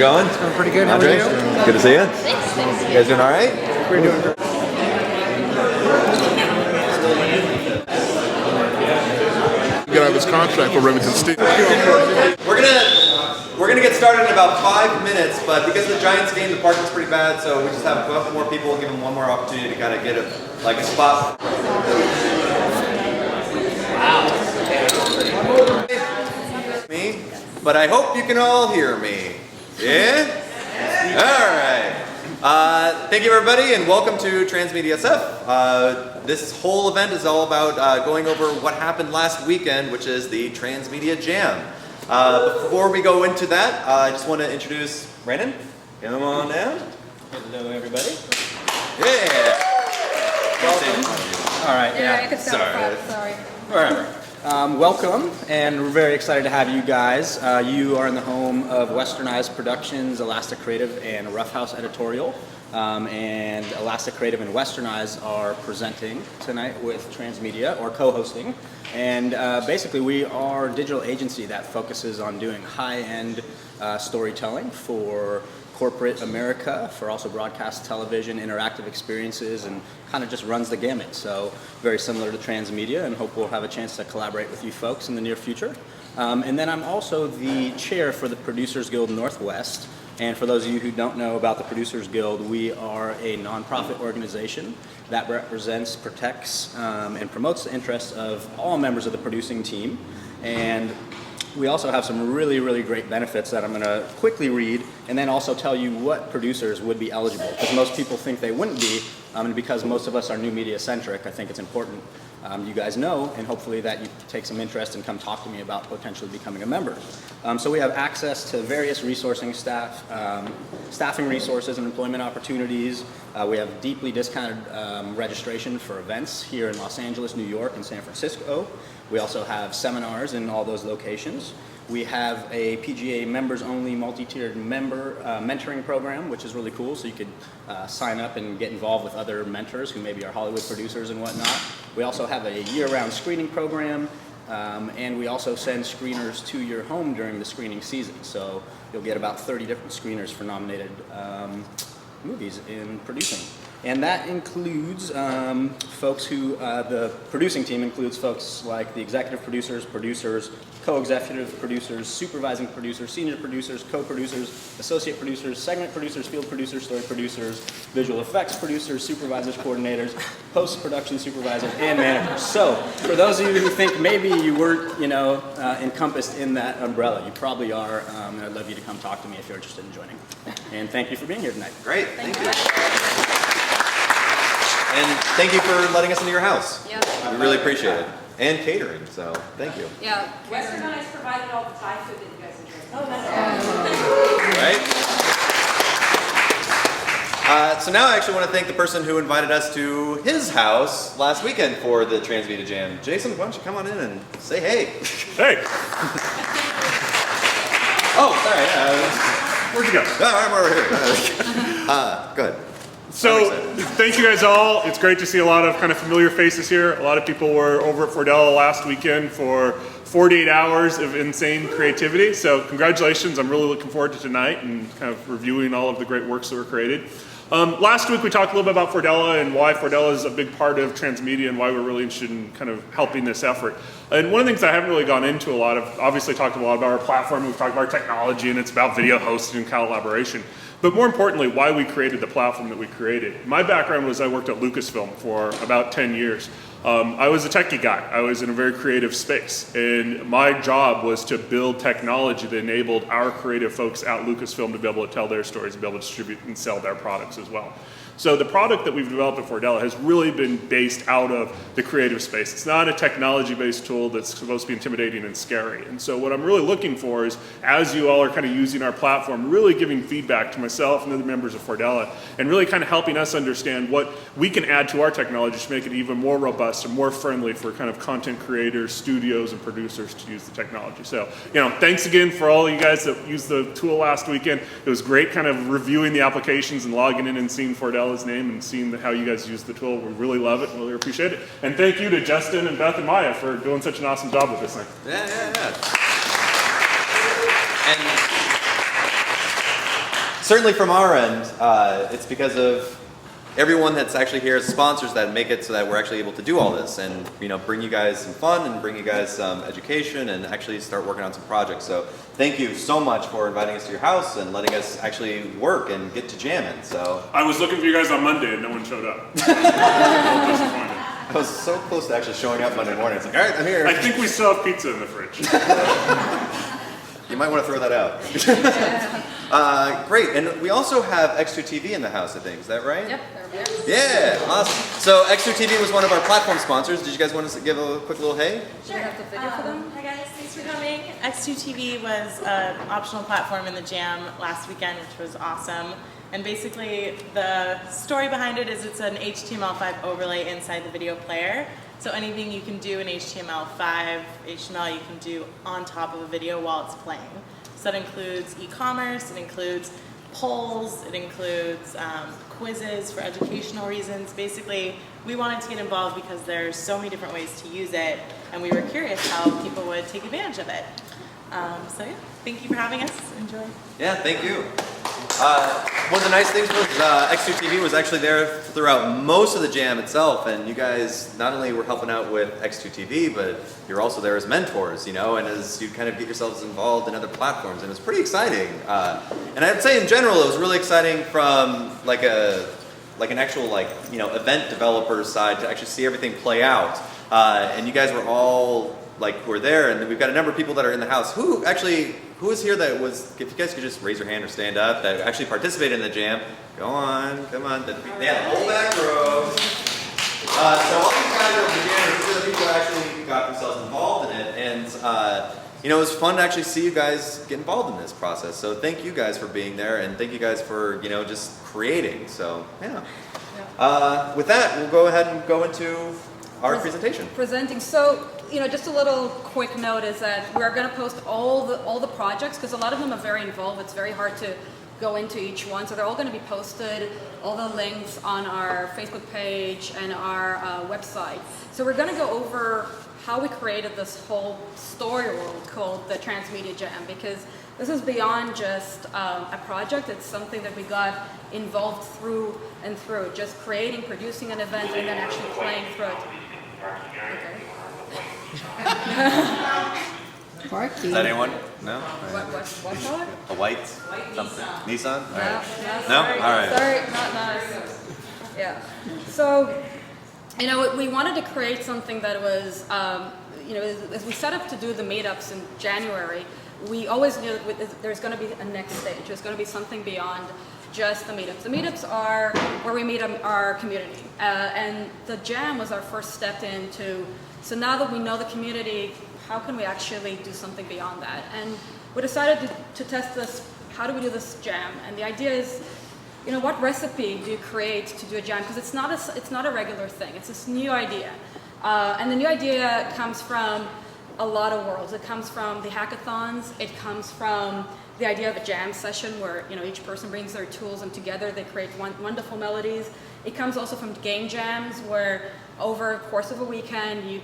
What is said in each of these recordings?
going? It's going pretty good. How Andre? are you? Good to see you. Thanks. You guys doing all right? We're doing great. Get out of his contract for Remington State. We're gonna get started in about 5 minutes, but because of the Giants game, the parking's pretty bad, so we just have a couple more people, give them one more opportunity to kind of get a spot. Wow. Me, but I hope you can all hear me. Yeah? All right. Thank you, everybody, and welcome to Transmedia SF. This whole event is all about going over what happened last weekend, which is the Transmedia Jam. Before we go into that, I just want to introduce Brandon. Come on down. Hello, everybody. Yeah. All right. Yeah, I could start sorry. Wherever. Welcome, and we're very excited to have you guys. You are in the home of Westernized Productions, Elastic Creative, and Rough House Editorial. And Elastic Creative and Westernized are presenting tonight with Transmedia, or co-hosting. And basically we are a digital agency that focuses on doing high-end storytelling for corporate America, for also broadcast television, interactive experiences, and kind of just runs the gamut. So very similar to Transmedia, and hope we'll have a chance to collaborate with you folks in the near future. And then I'm also the chair for the Producers Guild Northwest. And for those of you who don't know about the Producers Guild, we are a nonprofit organization that represents, protects, and promotes the interests of all members of the producing team. And we also have some really, really great benefits that I'm going to quickly read, and then also tell you what producers would be eligible, because most people think they wouldn't be, and because most of us are new media centric, I think it's important you guys know, and hopefully that you take some interest and come talk to me about potentially becoming a member. So we have access to various resourcing staff, staffing resources and employment opportunities. We have deeply discounted registration for events here in Los Angeles, New York, and San Francisco. We also have seminars in all those locations. We have a PGA members-only multi-tiered member mentoring program, which is really cool. So you could sign up and get involved with other mentors who maybe are Hollywood producers and whatnot. We also have a year-round screening program, and we also send screeners to your home during the screening season. So you'll get about 30 different screeners for nominated movies in producing. And that includes folks who, the producing team includes folks like the executive producers, co-executive producers, supervising producers, senior producers, co-producers, associate producers, segment producers, field producers, story producers, visual effects producers, supervisors, coordinators, post-production supervisors, and managers. So for those of you who think maybe you weren't, encompassed in that umbrella, you probably are, and I'd love you to come talk to me if you're interested in joining. And thank you for being here tonight. Great. Thank you. And thank you for letting us into your house. Yeah. We really appreciate it. And catering, so thank you. Yeah. Westernized provided all the Thai food that you guys enjoy. Oh, that's Right? So now I actually want to thank the person who invited us to his house last weekend for the Transmedia Jam. Jason, why don't you come on in and say hey? Hey! Oh, sorry. Where'd you go? I'm over here. Go ahead. So, thank you guys all. It's great to see a lot of kind of familiar faces here. A lot of people were over at Fordella last weekend for 48 hours of insane creativity. So, congratulations. I'm really looking forward to tonight and kind of reviewing all of the great works that were created. Last week we talked a little bit about Fordella and why Fordella is a big part of Transmedia and why we're really interested in kind of helping this effort. And one of the things I haven't really gone into a lot of, obviously talked a lot about our platform, we've talked about our technology, and it's about video hosting and collaboration. But more importantly, why we created the platform that we created. My background was I worked at Lucasfilm for about 10 years. I was a techie guy. I was in a very creative space. And my job was to build technology that enabled our creative folks at Lucasfilm to be able to tell their stories, to be able to distribute and sell their products as well. So the product that we've developed at Fordella has really been based out of the creative space. It's not a technology-based tool that's supposed to be intimidating and scary. And so what I'm really looking for is, as you all are kind of using our platform, really giving feedback to myself and other members of Fordella, and really kind of helping us understand what we can add to our technology to make it even more robust and more friendly for kind of content creators, studios, and producers to use the technology. So, thanks again for all you guys that used the tool last weekend. It was great kind of reviewing the applications and logging in and seeing Fordella's name and seeing how you guys use the tool. We really love it and really appreciate it. And thank you to Justin and Beth and Maya for doing such an awesome job with this thing. Yeah. certainly from our end, it's because of everyone that's actually here as sponsors that make it so that we're actually able to do all this and bring you guys some fun and bring you guys some education and actually start working on some projects. So thank you so much for inviting us to your house and letting us actually work and get to jamming. So I was looking for you guys on Monday and no one showed up. Disappointed. I was so close to actually showing up Monday morning. It's like, all right, I'm here. I think we still have pizza in the fridge. You might want to throw that out. Great, and we also have X2 TV in the house, I think. Is that right? Yep, they're there. Yeah, awesome. So X2 TV was one of our platform sponsors. Did you guys want to give a quick little hey? Do you have the video for them? Hi guys, thanks for coming. X2 TV was an optional platform in the Jam last weekend, which was awesome. And basically, the story behind it is it's an HTML5 overlay inside the video player. So anything you can do in HTML5, HTML you can do on top of a video while it's playing. So that includes e-commerce, it includes polls, it includes quizzes for educational reasons. Basically, we wanted to get involved because there's so many different ways to use it, and we were curious how people would take advantage of it. So yeah, thank you for having us. Enjoy. Yeah, thank you. One of the nice things was X2 TV was actually there throughout most of the jam itself, and you guys not only were helping out with X2 TV, but you're also there as mentors, and as you kind of get yourselves involved in other platforms, and it's pretty exciting. And I'd say in general, it was really exciting from like an actual event developer side to actually see everything play out. And you guys were all were there, and we've got a number of people that are in the house. Who is here that was, if you guys could just raise your hand or stand up, that actually participated in the jam? Go on, come on. They had the whole back row. So all these guys are the jammers. These are the people that actually got themselves involved in it. And it was fun to actually see you guys get involved in this process. So thank you guys for being there, and thank you guys for, just creating. So, yeah. With that, we'll go ahead and go into our presentation. Presenting. So, just a little quick note is that we're going to post all the projects because a lot of them are very involved. It's very hard to go into each one. So they're all going to be posted, all the links on our Facebook page and our website. So we're going to go over how we created this whole story world called the Transmedia Jam, because this is beyond just a project. It's something that we got involved through and through, just creating, producing an event, and then actually playing through it. Okay. Is that anyone? No? What color? A white something? Nissan? All right. No? No? All right. Sorry, not nice. Yeah. So, we wanted to create something that was, as we set up to do the meetups in January, we always knew that there's going to be a next stage. There's going to be something beyond just the meetups. The meetups are where we meet our community. And the jam was our first step into, so now that we know the community, how can we actually do something beyond that? And we decided to test this, how do we do this jam? And the idea is, what recipe do you create to do a jam? Because it's not a regular thing, it's this new idea. And the new idea comes from a lot of worlds. It comes from the hackathons, it comes from the idea of a jam session where each person brings their tools and together they create wonderful melodies. It comes also from game jams where over the course of a weekend you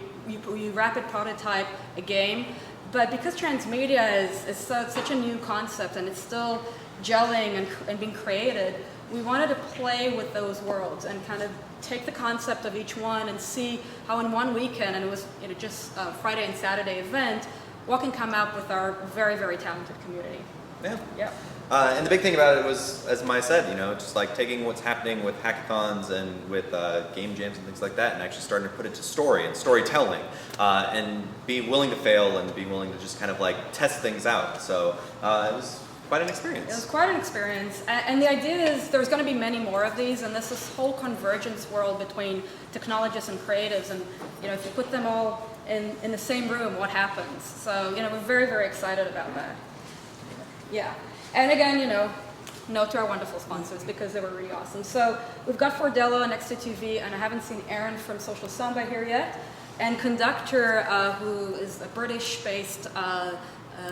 rapid prototype a game. But because transmedia is such a new concept and it's still gelling and being created, we wanted to play with those worlds and kind of take the concept of each one and see how in one weekend, and it was just a Friday and Saturday event, what can come out with our very, very talented community. Yeah. Yeah. And the big thing about it was, as Maya said, just taking what's happening with hackathons and with game jams and things like that, and actually starting to put it to story and storytelling, and be willing to fail and be willing to just kind of test things out. So it was quite an experience. It was quite an experience, and the idea is there's going to be many more of these, and this whole convergence world between technologists and creatives, and if you put them all in the same room, what happens? So we're very, very excited about that. Yeah. And again, note to our wonderful sponsors because they were really awesome. So we've got Fordello and X2 TV, and I haven't seen Aaron from Social Samba here yet. And Conductor, who is a British-based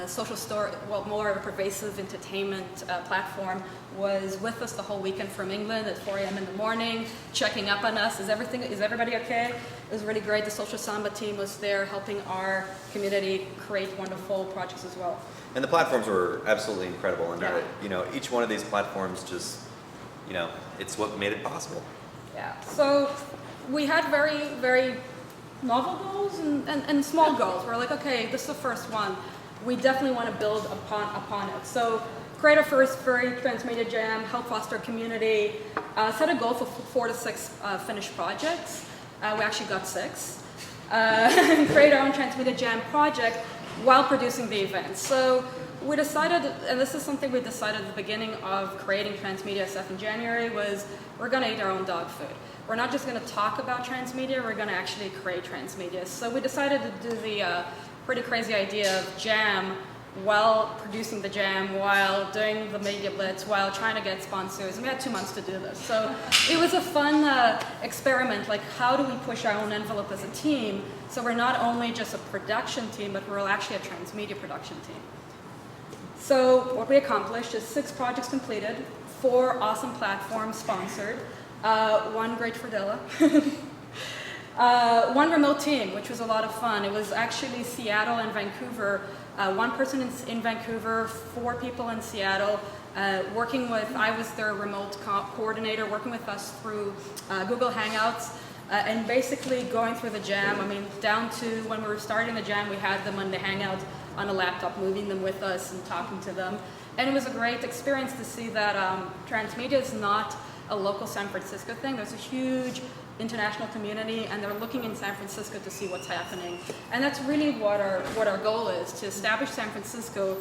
social story, well, more of a pervasive entertainment platform, was with us the whole weekend from England at 4 a.m. in the morning, checking up on us. Is everybody okay? It was really great. The Social Samba team was there helping our community create wonderful projects as well. And the platforms were absolutely incredible. And Yeah. you know, each one of these platforms just, you know, it's what made it possible. Yeah, so we had very, very novel goals and small goals. We're like, okay, this is the first one. We definitely want to build upon it. So create our first very transmedia jam, help foster community, set a goal for 4 to 6 finished projects. We actually got 6. Create our own transmedia jam project while producing the event. So we decided, and this is something we decided at the beginning of creating Transmedia SF in January, was we're going to eat our own dog food. We're not just going to talk about transmedia, we're going to actually create transmedia. So we decided to do the pretty crazy idea of jam while producing the jam, while doing the media blitz, while trying to get sponsors. And we had 2 months to do this. So it was a fun experiment, like how do we push our own envelope as a team, so we're not only just a production team, but we're actually a transmedia production team. So what we accomplished is 6 projects completed, 4 awesome platforms sponsored, 1 great Fordella, 1 remote team, which was a lot of fun. It was actually Seattle and Vancouver, 1 person in Vancouver, 4 people in Seattle, working with, I was their remote coordinator, working with us through Google Hangouts, and basically going through the jam. I mean, down to when we were starting the jam, we had them on the Hangout on a laptop, moving them with us and talking to them. And it was a great experience to see that transmedia is not a local San Francisco thing. There's a huge international community, and they're looking in San Francisco to see what's happening. And that's really what our goal is, to establish San Francisco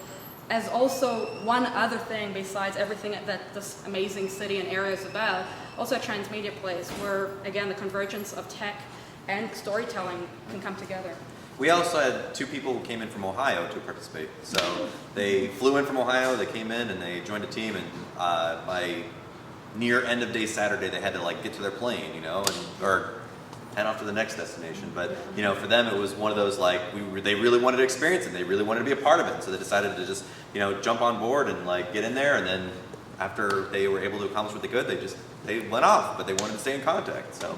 as also one other thing besides everything that this amazing city and area is about, also a transmedia place where, again, the convergence of tech and storytelling can come together. We also had 2 people who came in from Ohio to participate. So they flew in from Ohio, they came in and they joined a team, and by near end of day Saturday they had to like get to their plane, you know, or head off to the next destination. But you know, for them it was one of those like they really wanted to experience it, they really wanted to be a part of it, so they decided to just, you know, jump on board and like get in there, and then after they were able to accomplish what they could, they went off, but they wanted to stay in contact. So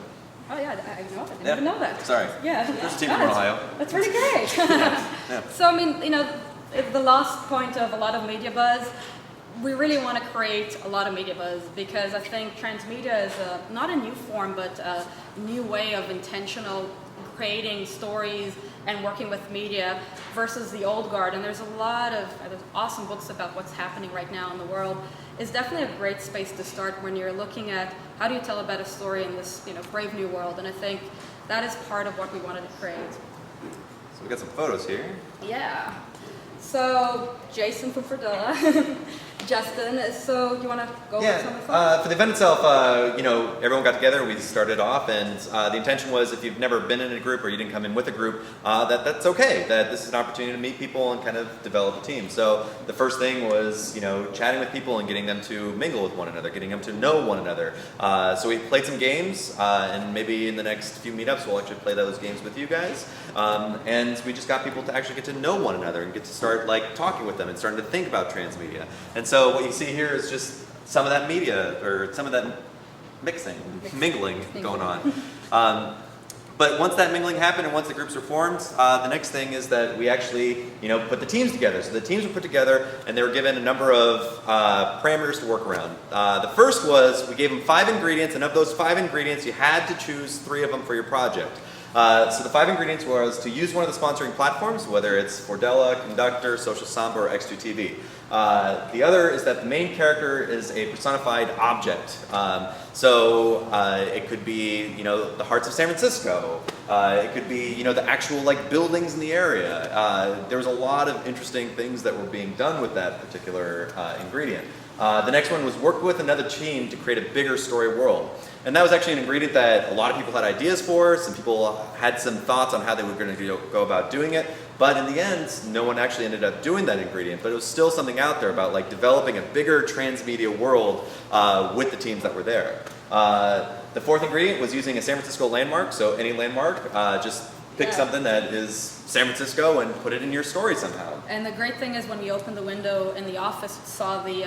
oh yeah, I know that. I didn't even know that. Sorry. Yeah. There's a team from Ohio. That's pretty great. Yeah. So I mean, you know, the last point of a lot of media buzz, we really want to create a lot of media buzz, because I think transmedia is not a new form, but a new way of intentional creating stories and working with media versus the old guard. And there's a lot of there's awesome books about what's happening right now in the world. It's definitely a great space to start when you're looking at how do you tell a better story in this, you know, brave new world. And I think that is part of what we wanted to create. So we got some photos here. Yeah. So Jason from Fordella, Justin. So you want to go over some of the photos? For the event itself, you know, everyone got together. We started off, and the intention was, if you've never been in a group or you didn't come in with a group, that's okay. That this is an opportunity to meet people and kind of develop a team. So the first thing was, you know, chatting with people and getting them to mingle with one another, getting them to know one another. So we played some games, and maybe in the next few meetups we'll actually play those games with you guys. And we just got people to actually get to know one another and get to start like talking with them and starting to think about transmedia. And so what you see here is just some of that media, or some of that mingling going on. But once that mingling happened and once the groups were formed, the next thing is that we actually, you know, put the teams together. So the teams were put together and they were given a number of parameters to work around. The first was we gave them 5 ingredients, and of those 5 ingredients you had to choose 3 of them for your project. So the 5 ingredients was to use one of the sponsoring platforms, whether it's Fordella, Conductor, Social Samba, or X2TV. The other is that the main character is a personified object. So it could be, you know, the hearts of San Francisco. It could be, you know, the actual like buildings in the area. There was a lot of interesting things that were being done with that particular ingredient. The next one was work with another team to create a bigger story world. And that was actually an ingredient that a lot of people had ideas for. Some people had some thoughts on how they were going to go about doing it. But in the end, no one actually ended up doing that ingredient. But it was still something out there about like developing a bigger transmedia world with the teams that were there. The 4th ingredient was using a San Francisco landmark. So any landmark, just pick Yeah. something that is San Francisco and put it in your story somehow. And the great thing is when we opened the window in the office, saw the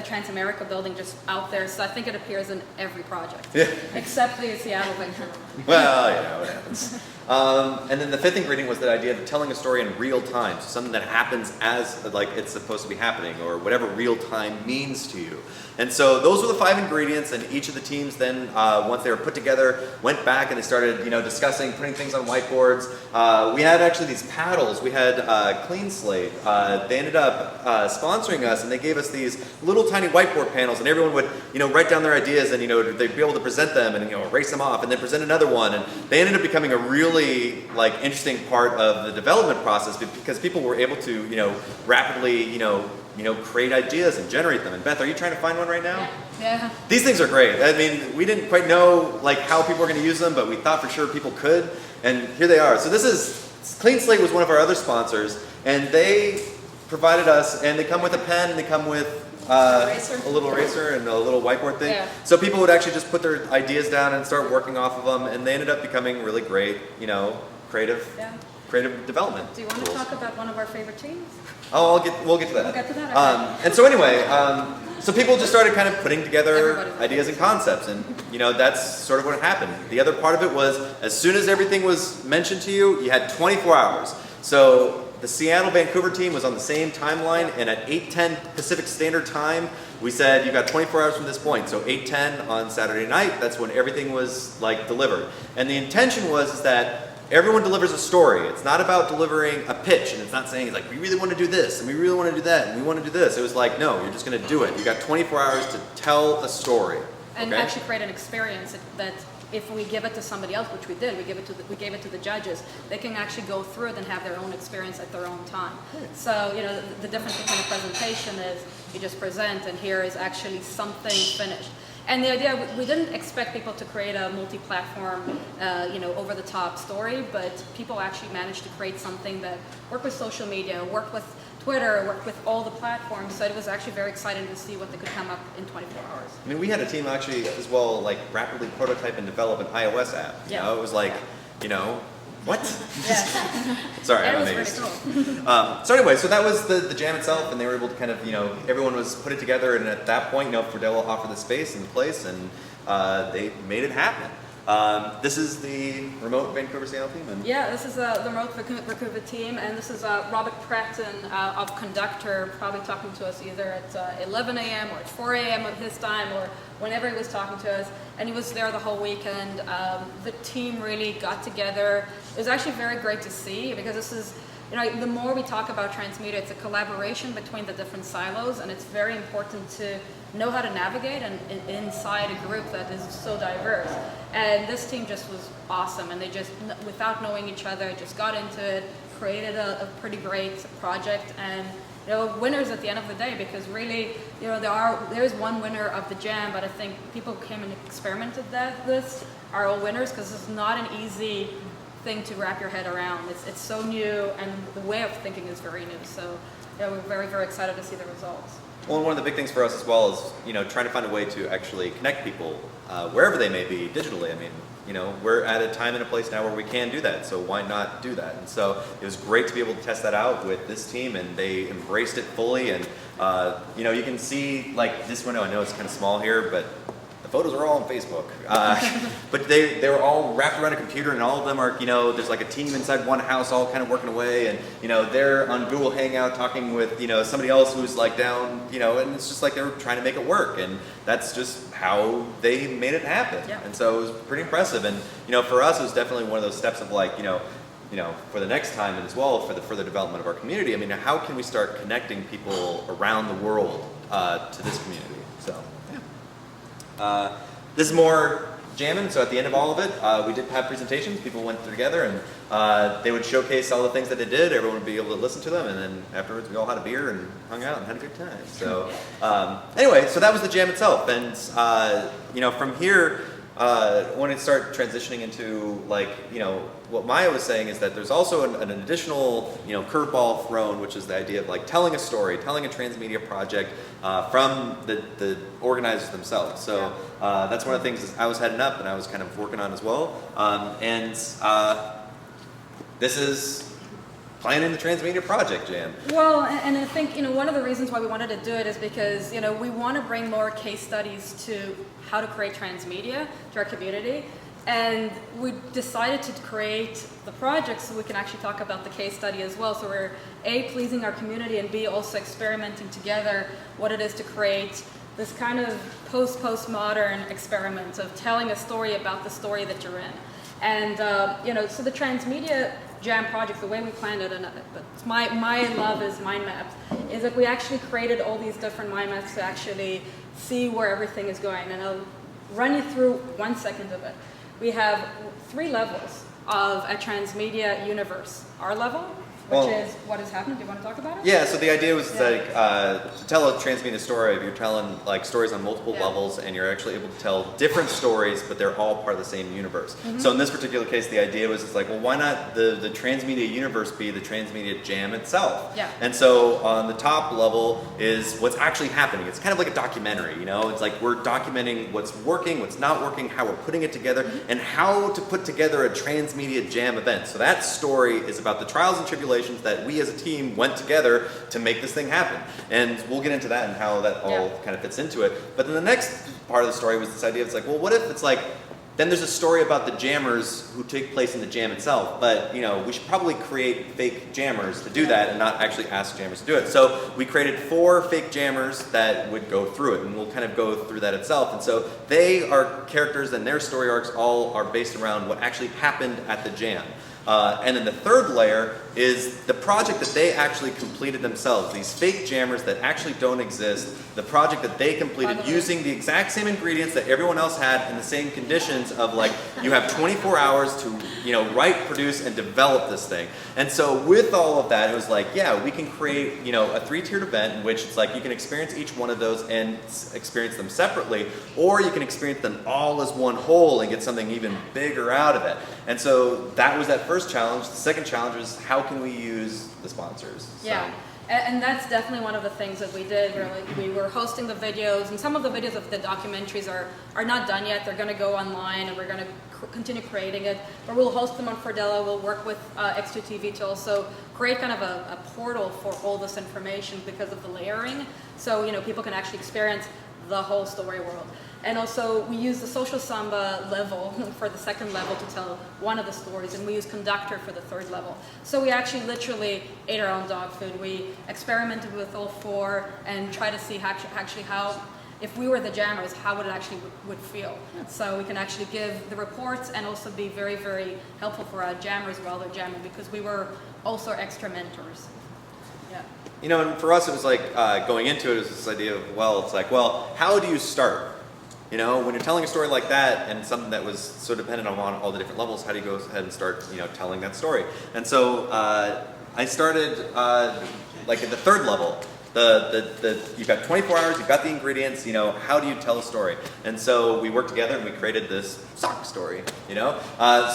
Transamerica building just out there. So I think it appears in every project, Yeah. except the Seattle Vancouver. Well, it happens. And then the fifth ingredient was that idea of telling a story in real time, so something that happens as like it's supposed to be happening, or whatever real time means to you. And so those were the 5 ingredients, and each of the teams then, once they were put together, went back and they started, discussing, putting things on whiteboards. We had actually these paddles. We had Clean Slate. They ended up sponsoring us, and they gave us these little tiny whiteboard panels, and everyone would, write down their ideas, and they'd be able to present them, and erase them off, and then present another one. And they ended up becoming a really interesting part of the development process because people were able to, rapidly, create ideas and generate them. And Beth, are you trying to find one right now? Yeah. These things are great. I mean, we didn't quite know how people were going to use them, but we thought for sure people could. And here they are. So this is Clean Slate was one of our other sponsors, and they provided us, and they come with a pen, and they come with a little eraser and a little whiteboard thing. Yeah. So people would actually just put their ideas down and start working off of them, and they ended up becoming really great, creative development. Do you want to tools. talk about one of our favorite teams? Oh, we'll get to that. We'll get to that, okay. And so anyway, so people just started kind of putting together Everybody's ideas and concepts, and that's sort of what happened. The other part of it was, as soon as everything was mentioned to you, you had 24 hours. So the Seattle-Vancouver team was on the same timeline, and at 8:10 Pacific Standard Time, we said you got 24 hours from this point. So 8:10 on Saturday night, that's when everything was delivered. And the intention was that everyone delivers a story. It's not about delivering a pitch, and it's not saying we really want to do this, and we really want to do that, and we want to do this. It was no, you're just going to do it. You got 24 hours to tell a story. And okay? actually create an experience that if we give it to somebody else, which we did, we gave it to the judges, they can actually go through it and have their own experience at their own time. So, the difference between a presentation is you just present, and here is actually something finished. And the idea, we didn't expect people to create a multi-platform, over-the-top story, but people actually managed to create something that worked with social media, worked with Twitter, worked with all the platforms, so it was actually very exciting to see what they could come up in 24 hours. I mean, we had a team actually as well, rapidly prototype and develop an iOS app. Yeah. It was what? Yeah. Sorry, That I'm was amazed. pretty cool. So anyway, so that was the jam itself, and they were able to kind of, everyone was put it together, and at that point, Friedel offered the space and the place, and they made it happen. This is the remote Vancouver Seattle team. And Yeah, this is the remote Vancouver team, and this is Robert Pratten of Conductor, probably talking to us either at 11 a.m. or at 4 a.m. of his time, or whenever he was talking to us. And he was there the whole weekend. The team really got together. It was actually very great to see, because this is, the more we talk about transmedia, it's a collaboration between the different silos, and it's very important to know how to navigate inside a group that is so diverse. And this team just was awesome, and they just, without knowing each other, just got into it, created a pretty great project, and winners at the end of the day, because really, there is one winner of the jam, but I think people came and experimented this are all winners, because it's not an easy thing to wrap your head around. It's so new, and the way of thinking is very new. So we're very, very excited to see the results. Well, and one of the big things for us as well is, trying to find a way to actually connect people wherever they may be digitally. I mean, we're at a time and a place now where we can do that, so why not do that? And so it was great to be able to test that out with this team, and they embraced it fully. And, you can see, this window, I know it's kind of small here, but the photos are all on Facebook. But they were all wrapped around a computer, and all of them are, there's a team inside one house all kind of working away, and, they're on Google Hangout talking with, somebody else who's down, and it's just they were trying to make it work, and that's just how they made it happen. Yeah. And so it was pretty impressive, and, for us, it was definitely one of those steps of for the next time, and as well for the further development of our community. I mean, how can we start connecting people around the world to this community? So, yeah. This is more jamming, so at the end of all of it, we did have presentations. People went together, and they would showcase all the things that they did. Everyone would be able to listen to them, and then afterwards we all had a beer and hung out and had a good time. So anyway, so that was the jam itself. And from here, when it start transitioning into like, you know, what Maya was saying is that there's also an additional, you know, curveball thrown, which is the idea of like telling a story, telling a transmedia project from the organizers themselves. So that's one of the things I was heading up and I was kind of working on as well. This is planning the transmedia project, Jan. Well, and I think, you know, one of the reasons why we wanted to do it is because, you know, we want to bring more case studies to how to create transmedia to our community. And we decided to create the project so we can actually talk about the case study as well. So we're A, pleasing our community, and B, also experimenting together what it is to create this kind of postmodern experiment of telling a story about the story that you're in. And, you know, so the Transmedia Jam project, the way we planned it, and my love is mind maps, is that we actually created all these different mind maps to actually see where everything is going. And I'll run you through 1 second of it. We have 3 levels of a transmedia universe. Our level, which is what is happening. Do you want to talk about it? Yeah, so the idea was like to tell a transmedia story, if you're telling like stories on multiple levels and you're actually able to tell different stories, but they're all part of the same universe. So in this particular case, the idea was it's like, well, why not the transmedia universe be the transmedia jam itself? Yeah. And so on the top level is what's actually happening. It's kind of like a documentary, you know? It's like we're documenting what's working, what's not working, how we're putting it together, and how to put together a transmedia jam event. So that story is about the trials and tribulations that we as a team went together to make this thing happen. And we'll get into that and how that all kind of fits into it. But then the next part of the story was this idea of it's like, well, what if it's like, then there's a story about the jammers who take place in the jam itself, but you know, we should probably create fake jammers to do that and not actually ask jammers to do it. So we created 4 fake jammers that would go through it, and we'll kind of go through that itself. And so they are characters and their story arcs all are based around what actually happened at the jam. And then the third layer is the project that they actually completed themselves. These fake jammers that actually don't exist, the project that they completed using the exact same ingredients that everyone else had in the same conditions of like, you have 24 hours to, you know, write, produce, and develop this thing. And so with all of that, it was like, yeah, we can create, you know, a 3-tiered event in which it's like you can experience each one of those and experience them separately, or you can experience them all as one whole and get something even bigger out of it. And so that was that first challenge. The second challenge was how can we use the sponsors? Yeah. So. And that's definitely one of the things that we did. We were hosting the videos, and some of the videos of the documentaries are not done yet. They're going to go online, and we're going to continue creating it. But we'll host them on Fordella. We'll work with X2TV to also create kind of a portal for all this information because of the layering. So, you know, people can actually experience the whole story world. And also, we use the social samba level for the second level to tell one of the stories, and we use conductor for the third level. So we actually literally ate our own dog food. We experimented with all 4 and try to see actually how, if we were the jammers, how would it actually would feel. So we can actually give the reports and also be very, very helpful for our jammers while they're jamming, because we were also extra mentors. Yeah. You know, and for us, it was like going into it was this idea of, well, it's like, well, how do you start? You know, when you're telling a story like that and something that was so dependent on all the different levels, how do you go ahead and start, you know, telling that story? And so I started like at the third level. You've got 24 hours, you've got the ingredients, you know, how do you tell a story? And so we worked together and we created this sock story, you know?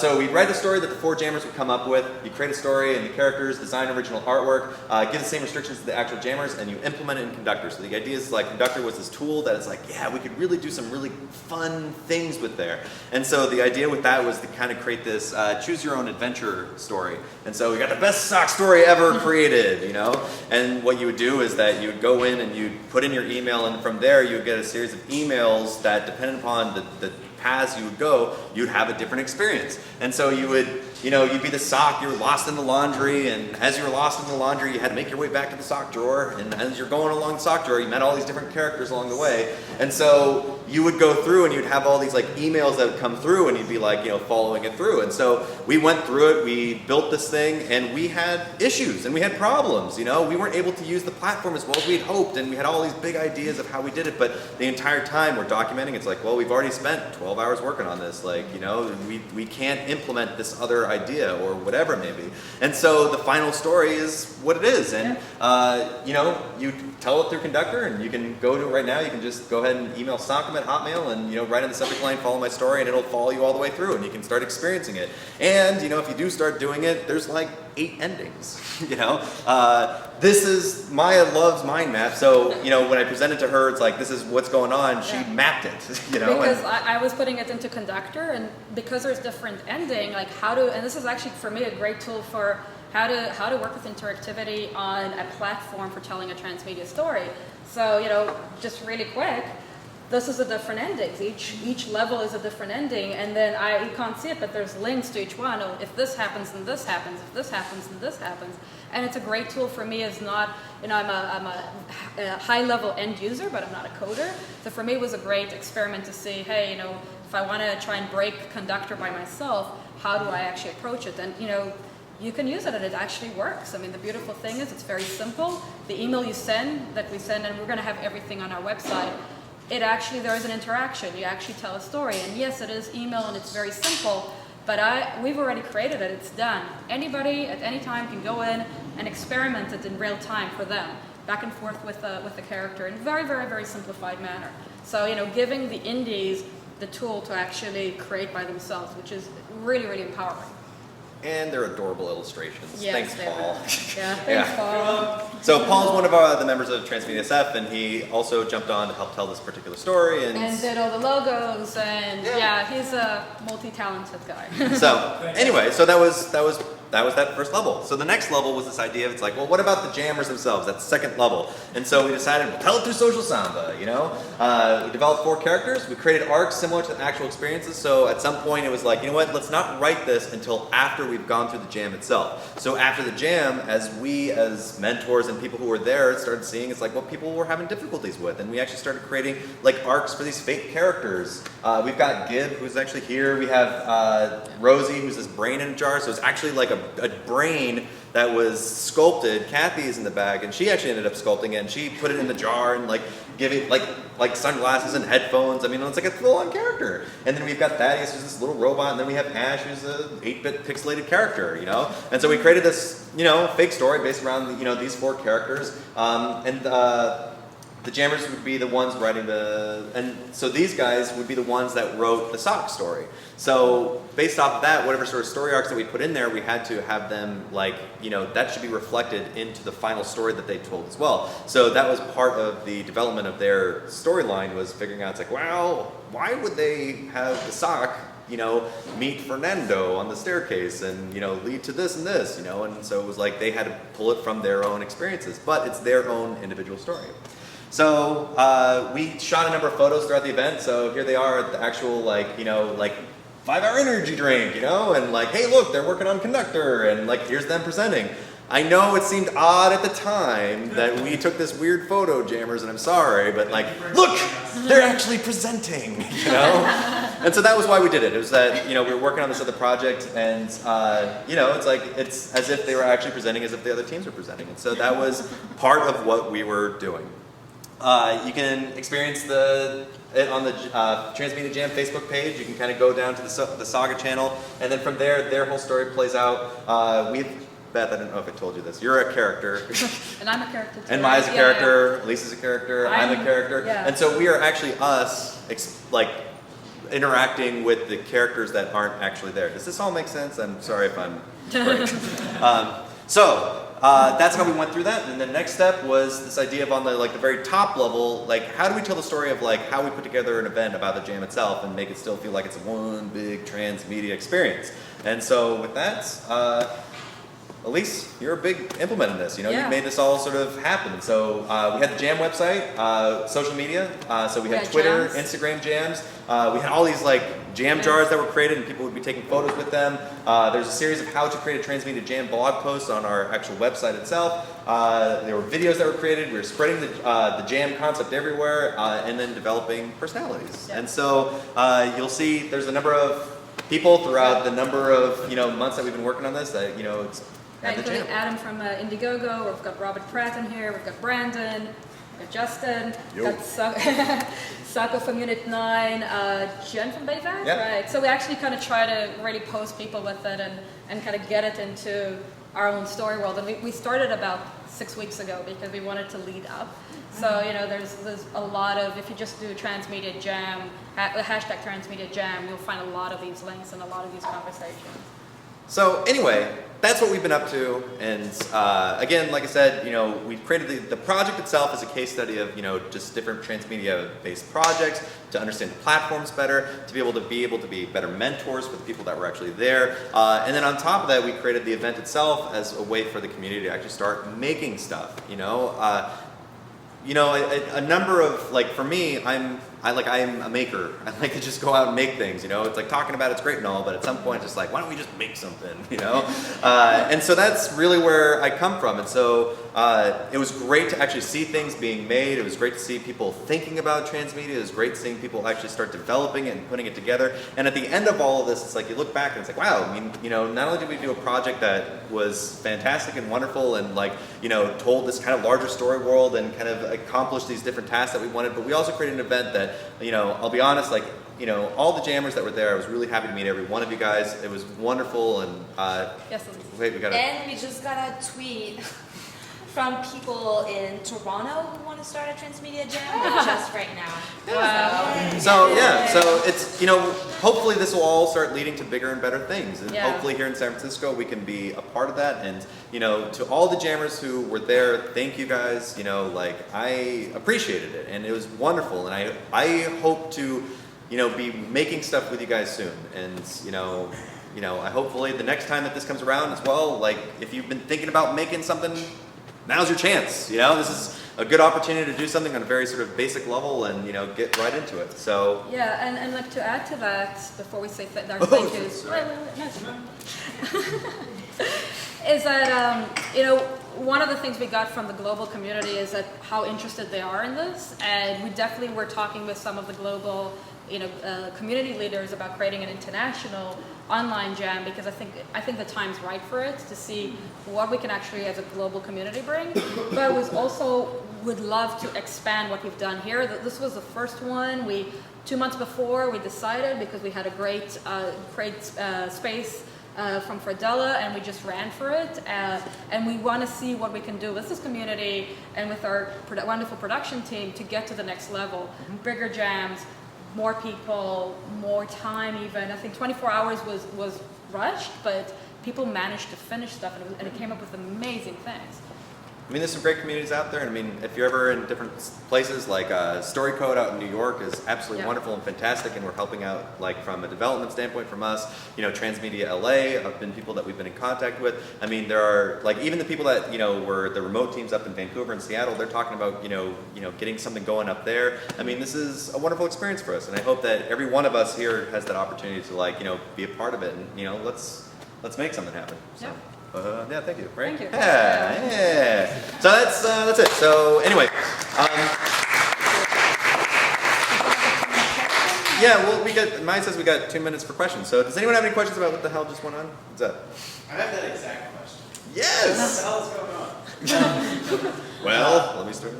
So we'd write the story that the 4 jammers would come up with, you create a story and the characters, design original artwork, give the same restrictions to the actual jammers, and you implement it in Conductor. So the idea is like Conductor was this tool that is like, yeah, we could really do some really fun things with there. And so the idea with that was to kind of create this choose your own adventure story. And so we got the best sock story ever created, you know? And what you would do is that you would go in and you'd put in your email, and from there you would get a series of emails that, depending upon the paths you would go, you'd have a different experience. And so you would, you know, you'd be the sock, you were lost in the laundry, and as you were lost in the laundry, you had to make your way back to the sock drawer, and as you're going along the sock drawer, you met all these different characters along the way. And so you would go through and you'd have all these like emails that would come through, and you'd be like, you know, following it through. And so we went through it, we built this thing, and we had issues and we had problems, you know. We weren't able to use the platform as well as we had hoped, and we had all these big ideas of how we did it, but the entire time we're documenting, it's like, well, we've already spent 12 hours working on this, like, you know, we can't implement this other idea or whatever it may be. And so the final story is what it is, and you know, you tell it through Conductor, and you can go to it right now, you can just go ahead and email Stockman at Hotmail and, you know, write in the subject line, follow my story, and it'll follow you all the way through, and you can start experiencing it. And, you know, if you do start doing it, there's like 8 endings, you know? This is, Maya loves mind map, so, you know, when I presented to her, it's like, this is what's going on, she mapped it, you know? Because I was putting it into Conductor, and because there's different ending, like how to, and this is actually for me a great tool for how to work with interactivity on a platform for telling a transmedia story. So, you know, just really quick, this is a different endings. Each level is a different ending, and then you can't see it, but there's links to each one. Oh, if this happens, then this happens. If this happens, then this happens. And it's a great tool for me as not, you know, I'm a high-level end user, but I'm not a coder. So for me, it was a great experiment to see, hey, you know, if I want to try and break Conductor by myself, how do I actually approach it? And, you know, you can use it and it actually works. I mean, the beautiful thing is it's very simple. The email you send, that we send, and we're going to have everything on our website, it actually, there is an interaction. You actually tell a story. And yes, it is email and it's very simple, but we've already created it. It's done. Anybody at any time can go in and experiment it in real time for them, back and forth with the character in a very, very, very simplified manner. So, you know, giving the indies the tool to actually create by themselves, which is really, really empowering. And they're adorable illustrations. Yes, Thanks, Paul. Yeah, thanks, Paul. So Paul's one of the members of Transmedia SF, and he also jumped on to help tell this particular story. And did all the logos, and yeah he's a multi-talented guy. So anyway, so that was that first level. So the next level was this idea of, it's like, well, what about the jammers themselves? That's second level. And so we decided, we'll tell it through social samba, you know? We developed 4 characters. We created arcs similar to the actual experiences. So at some point it was like, you know what, let's not write this until after we've gone through the jam itself. So after the jam, as we as mentors and people who were there started seeing, it's like what people were having difficulties with. And we actually started creating like arcs for these fake characters. We've got Gib, who's actually here. We have Rosie, who's this brain in a jar. So it's actually like a brain that was sculpted. Kathy is in the bag, and she actually ended up sculpting it, and she put it in the jar and like give it like sunglasses and headphones. I mean, it's like a full-on character. And then we've got Thaddeus, who's this little robot, and then we have Ash, who's a 8-bit pixelated character, you know? And so we created this, you know, fake story based around, you know, these 4 characters. The jammers would be the ones writing and so these guys would be the ones that wrote the sock story. So based off of that, whatever sort of story arcs that we put in there, we had to have them like, you know, that should be reflected into the final story that they told as well. So that was part of the development of their storyline, was figuring out, it's like, well, why would they have the sock, you know, meet Fernando on the staircase and, you know, lead to this and this, you know? And so it was like they had to pull it from their own experiences, but it's their own individual story. So we shot a number of photos throughout the event. So here they are at the actual, like, you know, like 5-hour energy drink, you know, and like, hey, look, they're working on Conductor, and like, here's them presenting. I know it seemed odd at the time that we took this weird photo, jammers, and I'm sorry, but like, look, they're actually presenting, you know? And so that was why we did it. It was that, you know, we were working on this other project, and, you know, it's like, it's as if they were actually presenting as if the other teams were presenting. And so that was part of what we were doing. You can experience it on the Transmedia Jam Facebook page. You can kind of go down to the Saga channel, and then from there, their whole story plays out. Beth, I don't know if I told you this. You're a character. And I'm a character too. And Maya's a character, Lisa's a character, I'm a character. Yeah. And so we are actually like interacting with the characters that aren't actually there. Does this all make sense? I'm sorry if I'm great. That's how we went through that, and the next step was this idea of on the very top level, like how do we tell the story of like how we put together an event about the jam itself and make it still feel like it's one big transmedia experience. And so with that, Elise, you're a big implement in this. You know, Yeah. you made this all sort of happen. So we had the jam website, social media. So we had Twitter, jams. Instagram jams. We had all these like jam jars that were created, and people would be taking photos with them. There's a series of how to create a Transmedia Jam blog posts on our actual website itself. There were videos that were created. We were spreading the jam concept everywhere, and then developing personalities. Yeah. And so you'll see there's a number of people throughout the number of months that we've been working on this. That it's at the Including jam. Adam from Indiegogo. We've got Robert Pratt in here. We've got Brandon. We've got Justin. We've got Sako from Unit 9. Jen from Bayvac. Yeah. Right. So we actually kind of try to really post people with it and kind of get it into our own story world. And we started about 6 weeks ago because we wanted to lead up. So, you know, there's a lot of, if you just do Transmedia Jam, the hashtag Transmedia Jam, you'll find a lot of these links and a lot of these conversations. So anyway, that's what we've been up to, and again, like I said, you know, we created the project itself as a case study of, you know, just different transmedia-based projects to understand the platforms better, to be able to be better mentors for the people that were actually there, and then on top of that, we created the event itself as a way for the community to actually start making stuff. You know, a number of, like, for me, I'm a maker. I like to just go out and make things, you know. It's like talking about it's great and all, but at some point it's just like, why don't we just make something, you know? And so that's really where I come from. And so it was great to actually see things being made. It was great to see people thinking about transmedia. It was great seeing people actually start developing it and putting it together. And at the end of all of this, it's like you look back and it's like, wow, I mean, you know, not only did we do a project that was fantastic and wonderful and, like, you know, told this kind of larger story world and kind of accomplished these different tasks that we wanted, but we also created an event that, you know, I'll be honest, like, you know, all the jammers that were there, I was really happy to meet every one of you guys. It was wonderful, and Yes, Elise. wait, we got And we just got a tweet from people in Toronto who want to start a transmedia jam just right now. Wow. So yeah, so it's, you know, hopefully this will all start leading to bigger and better things, and Yeah. hopefully here in San Francisco we can be a part of that. And, you know, to all the jammers who were there, thank you guys. You know, like, I appreciated it, and it was wonderful, and I hope to, you know, be making stuff with you guys soon. And you know, I hopefully the next time that this comes around as well, like, if you've been thinking about making something, now's your chance. You know, this is a good opportunity to do something on a very sort of basic level and, you know, get right into it. So Yeah, and like to add to that, before we say our Oh, thank yous, sorry. is that, you know, one of the things we got from the global community is that how interested they are in this, and we definitely were talking with some of the global, you know, community leaders about creating an international online jam, because I think the time's right for it, to see what we can actually as a global community bring. But was also would love to expand what we've done here. This was the first one. 2 months before we decided, because we had a great space from Fredella, and we just ran for it, and we want to see what we can do with this community and with our wonderful production team to get to the next level. Bigger jams, more people, more time even. I think 24 hours was rushed, but people managed to finish stuff, and it came up with amazing things. I mean, there's some great communities out there, and I mean, if you're ever in different places, like Story Code out in New York is absolutely Yeah. wonderful and fantastic, and we're helping out, like, from a development standpoint from us. You know, Transmedia LA have been people that we've been in contact with. I mean, there are, like, even the people that, you know, were the remote teams up in Vancouver and Seattle, they're talking about, you know, getting something going up there. I mean, this is a wonderful experience for us, and I hope that every one of us here has that opportunity to, like, you know, be a part of it, and, you know, let's make something happen. So. Yeah. Yeah, thank you. Right? Thank you. Yeah. So that's it. So anyway, yeah. Well, mine says we got 2 minutes for questions. So does anyone have any questions about what the hell just went on? What's up? I have that exact question. Yes. What the hell is going on? Well, let me start.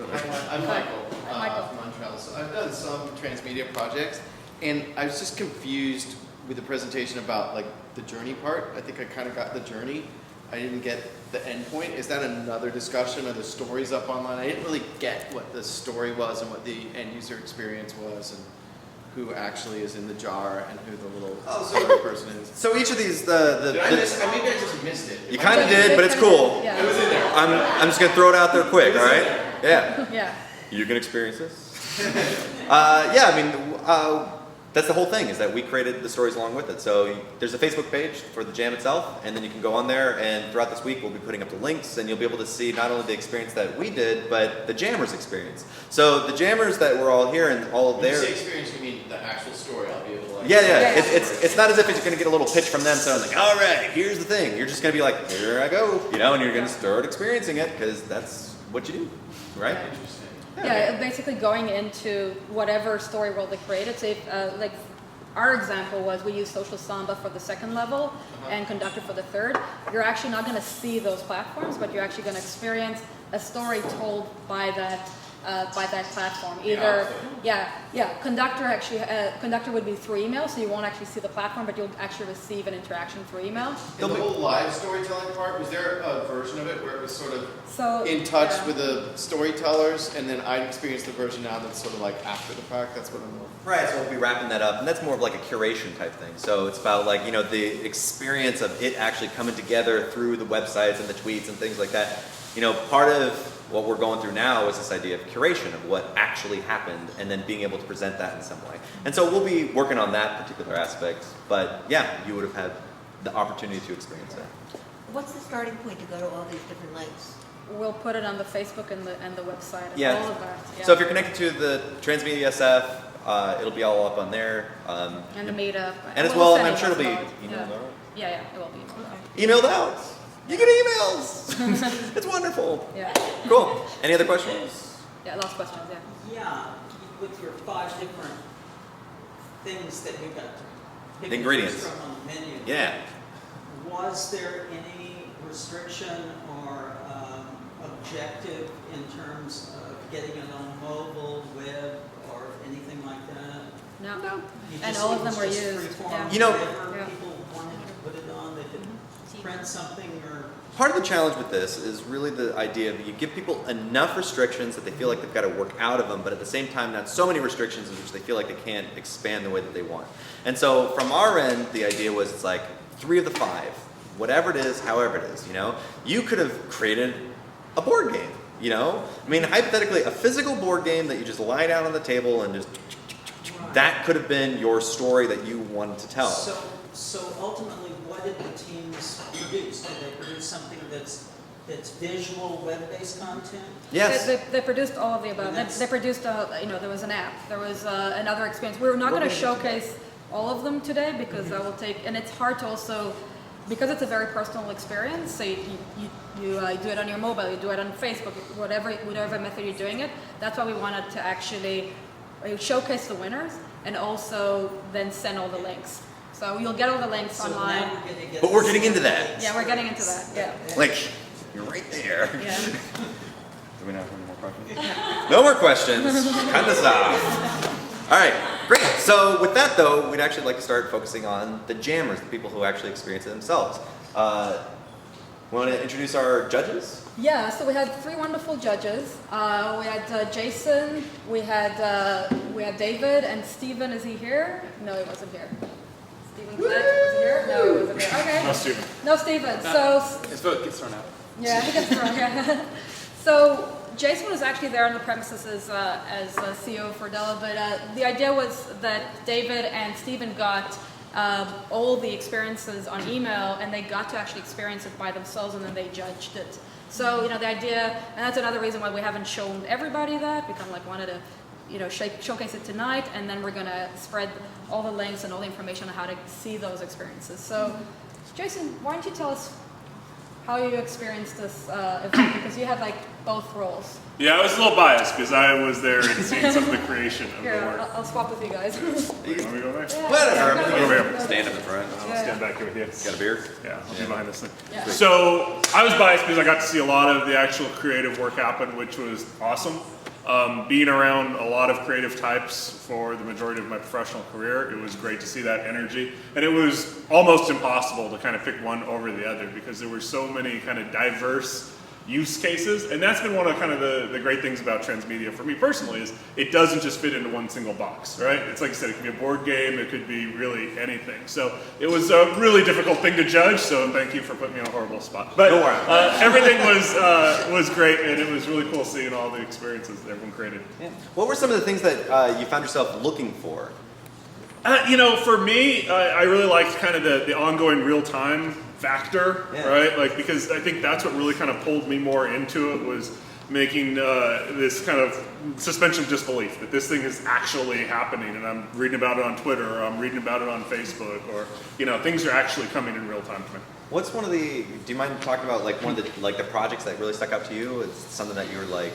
I'm Michael, Michael. from Montreal. So I've done some transmedia projects, and I was just confused with the presentation about, like, the journey part. I think I kind of got the journey. I didn't get the end point. Is that another discussion? Are the stories up online? I didn't really get what the story was and what the end user experience was, and who actually is in the jar and who the little other person is. So each of these, Did I miss? I maybe I just missed it. you kind of did, but it's cool. Yeah. It was in there. I'm just gonna throw it out there quick. All right? Yeah. Yeah. You can experience this. Yeah, I mean, that's the whole thing, is that we created the stories along with it. So there's a Facebook page for the jam itself, and then you can go on there, and throughout this week we'll be putting up the links, and you'll be able to see not only the experience that we did, but the jammers' experience. So the jammers that were all here and all of When you their... say experience, you mean the actual story. I'll be able to, like... Yeah. It's not as if you're going to get a little pitch from them, so like, all right, here's the thing. You're just going to be like, here I go, you know, and you're going to start experiencing it, because that's what you do, right? Yeah, basically going into whatever story world they created. So if, like, our example was we used Social Samba for the second level and Conductor for the third. You're actually not going to see those platforms, but you're actually going to experience a story told by that by that platform. Either, Conductor actually, Conductor would be through email, so you won't actually see the platform, but you'll actually receive an interaction through email. And the whole live storytelling part, was there a version of it where it was sort of So, in touch yeah. with the storytellers, and then I experienced the version now that's sort of like after the fact? That's what I'm looking for. Right, so we'll be wrapping that up, and that's more of like a curation type thing. So it's about like, the experience of it actually coming together through the websites and the tweets and things like that. Part of what we're going through now is this idea of curation of what actually happened and then being able to present that in some way. And so we'll be working on that particular aspect, but yeah, you would have had the opportunity to experience that. What's the starting point to go to all these different links? We'll put it on the Facebook and the website and Yeah. all of that. Yeah. So if you're connected to the Transmedia SF, it'll be all up on there. And the meetup. And as We'll well, send I'm sure it'll be emails out. emailed out. Yeah, it will be emailed out. Emailed out. You get emails. It's wonderful. Yeah. Cool. Any other questions? Yeah, last questions, yeah. Yeah, with your 5 different things that you got to pick and Ingredients. choose from on the menu. Yeah. Was there any restriction or objective in terms of getting it on mobile, web, or anything like that? No. You And just- all of it them was were just used. free-form, Yeah. whatever Yeah. people wanted to put it on, they could print something or. Part of the challenge with this is really the idea of you give people enough restrictions that they feel like they've got to work out of them, but at the same time not so many restrictions in which they feel like they can't expand the way that they want. And so from our end, the idea was it's like 3 of the 5, whatever it is, however it is, You could have created a board game, I mean, hypothetically, a physical board game that you just lie down on the table and just, that could have been your story that you wanted to tell. So ultimately, what did the teams produce? Did they produce something that's visual, web-based content? Yes. They produced all of the above. They produced, there was an app. There was another experience. We're not going to showcase all of them today because that will take, and it's hard to also, because it's a very personal experience, so you do it on your mobile, you do it on Facebook, whatever method you're doing it. That's why we wanted to actually showcase the winners and also then send all the links. So you'll get all the links So online. now we're gonna get But we're getting into that. Yeah, we're getting into that. Yeah. Like, you're right there. Yeah. Do we not have any more questions? No more questions. Cut this off. All right, great. So with that though, we'd actually like to start focusing on the jammers, the people who actually experience it themselves. We want to introduce our judges? Yeah, so we had 3 wonderful judges. We had Jason, we had David, and Steven. Is he here? No, he wasn't here. Steven Glenn, was he here? No, he wasn't here. Okay. No, Steven. No, Steven. So His vote gets thrown out. yeah, he gets thrown. Yeah. So Jason was actually there on the premises as CEO for Della, but the idea was that David and Steven got all the experiences on email, and they got to actually experience it by themselves, and then they judged it. So the idea, and that's another reason why we haven't shown everybody that. We kind of like wanted to, showcase it tonight, and then we're gonna spread all the links and all the information on how to see those experiences. So, Jason, why don't you tell us how you experienced this event, because you had like both roles. Yeah, I was a little biased because I was there and seeing some of the creation of Here, the work. I'll swap with you guys. You want me to go there? Yeah. Whatever. Yeah. Over here. Stand up in front. I'll stand back here with you. Got a beer? Yeah, I'll be behind this thing. Yeah. So I was biased because I got to see a lot of the actual creative work happen, which was awesome. Being around a lot of creative types for the majority of my professional career, it was great to see that energy. And it was almost impossible to kind of pick one over the other because there were so many kind of diverse use cases. And that's been one of kind of the great things about transmedia for me personally is it doesn't just fit into one single box, right? It's like I said, it could be a board game, it could be really anything. So it was a really difficult thing to judge, so thank you for putting me on a horrible spot. But everything was great, and it was really cool seeing all the experiences that everyone created. Yeah. What were some of the things that you found yourself looking for? For me, I really liked kind of the ongoing real-time factor, right? Like, because I think that's what really kind of pulled me more into it was making this kind of suspension of disbelief that this thing is actually happening, and I'm reading about it on Twitter, or I'm reading about it on Facebook, or things are actually coming in real time to me. What's one of the? Do you mind talking about like one of the projects that really stuck out to you? It's something that you were like.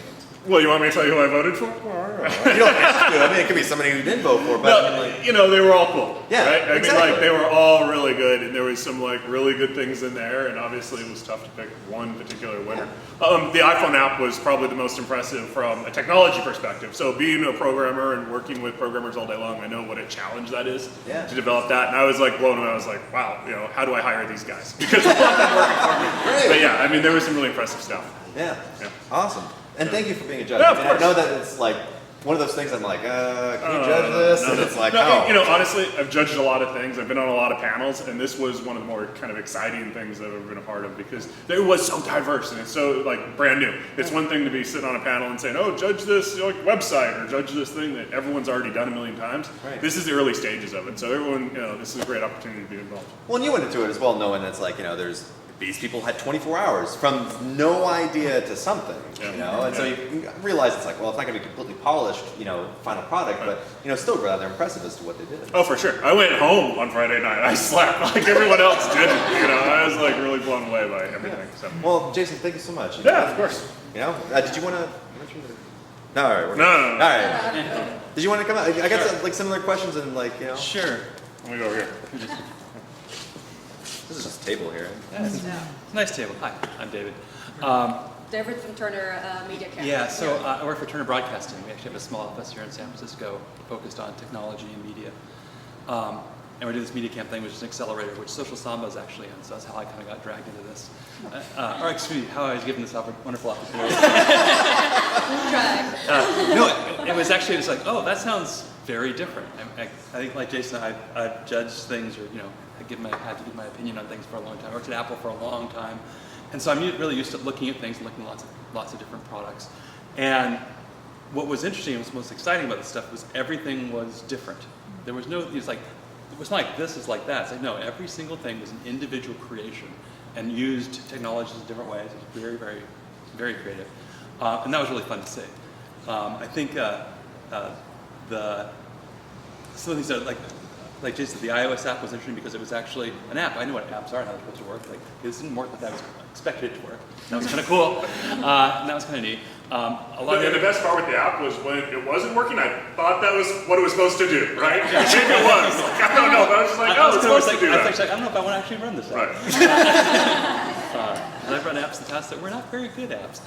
Well, you want me to tell you who I voted for? You don't have to. I mean, it could be somebody who didn't vote for, but no, I mean, like, they were all cool. Yeah, right? I exactly. mean, like, they were all really good, and there was some like really good things in there, and obviously it was tough to pick one particular winner. The iPhone app was probably the most impressive from a technology technology perspective. So being a programmer and working with programmers all day long, I know what a challenge that is to develop that. And I was like blown away. I was like, wow, you know, how do I hire these guys? Because I want them working for me. Great. But yeah, I mean, there was some really impressive stuff. Yeah. Yeah. Awesome. And thank you for being a judge. Yeah, of I mean, I course. know that it's like one of those things I'm like, can you judge this? And it's like, no, oh. you know, honestly, I've judged a lot of things. I've been on a lot of panels, and this was one of the more kind of exciting things that I've ever been a part of because it was so diverse and it's so like brand new. It's one thing to be sitting on a panel and saying, oh, judge this website or judge this thing that everyone's already done a million times. Right. This is the early stages of it. So everyone, you know, this is a great opportunity to be involved. Well, and you went into it as well knowing it's like, you know, these people had 24 hours from no idea to something, you know? And so you realize it's like, well, it's not going to be completely polished, you know, final product, but, you know, still rather impressive as to what they did. Oh, for sure. I went home on Friday night. I slept like everyone else didn't. You know, I was like really blown away by everything. So. Well, Jason, thank you so much. Yeah, of course. You know, did you want to mention the... No, all right. No. All right. Did you want to come out? I got some, like similar questions and like, you know. Sure. Let me go over here. This is just a table here. Nice table. Hi, I'm David. David from Turner Media Camp. Yeah, so I work for Turner Broadcasting. We actually have a small office here in San Francisco focused on technology and media. And we do this media camp thing, which is an accelerator, which Social Samba is actually in, so that's how I kind of got dragged into this. Or excuse me, how I was given this wonderful opportunity. No, it was actually just like, oh, that sounds very different. I think like Jason, I've judged things or, you know, had to give my opinion on things for a long time. I worked at Apple for a long time. And so I'm really used to looking at things and looking at lots of different products. And what was interesting and was most exciting about this stuff was everything was different. There was no, it was not like this is like that. It's like, no, every single thing was an individual creation and used technologies in different ways. It was very, very, very creative. And that was really fun to see. I think some of these are like Jason, the iOS app was interesting because it was actually an app. I knew what apps are and how they're supposed to work. Like, this didn't work, but that was expected it to work. That was kind of cool. And that was kind of neat. The best part with the app was when it wasn't working, I thought that was what it was supposed to do, right? Maybe it was. Like, I don't know, but I was just like, oh, it's supposed to do that. I was like, I don't know if I want to actually run this app. Right. And I've run apps in the past that were not very good apps.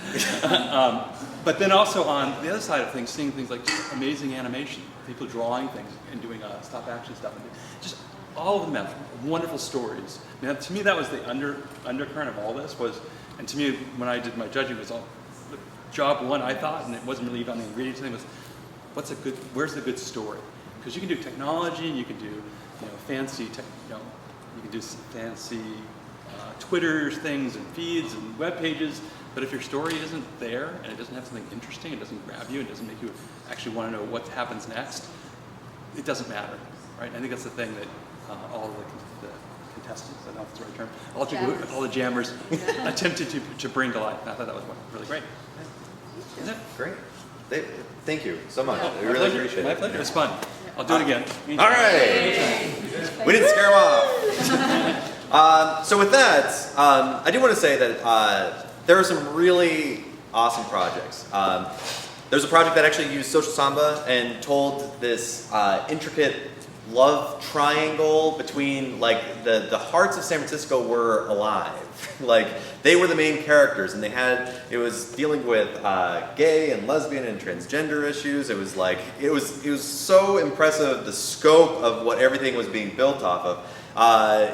But then also on the other side of things, seeing things like just amazing animation, people drawing things and doing stop action stuff. And just all of them have wonderful stories. Now, to me, that was the undercurrent of all this was, and to me, when I did my judging, was all the job one I thought, and it wasn't really about the ingredients thing, was where's the good story? Because you can do technology, you can do fancy, you can do fancy Twitter things and feeds and web pages, but if your story isn't there and it doesn't have something interesting, it doesn't grab you, it doesn't make you actually want to know what happens next, it doesn't matter, right? I think that's the thing that all the contestants, I don't know if that's the right term, all the jammers attempted to bring to life. And I thought that was really great. Isn't it? Great. Thank you so much. Oh, I really appreciate it. My pleasure. It was fun. I'll do it again. All right. We didn't scare them off. So with that, I do want to say that there are some really awesome projects. There's a project that actually used Social Samba and told this intricate love triangle between, like, the hearts of San Francisco were alive. Like, they were the main characters, and it was dealing with gay and lesbian and transgender issues. It was like, it was so impressive, the scope of what everything was being built off of.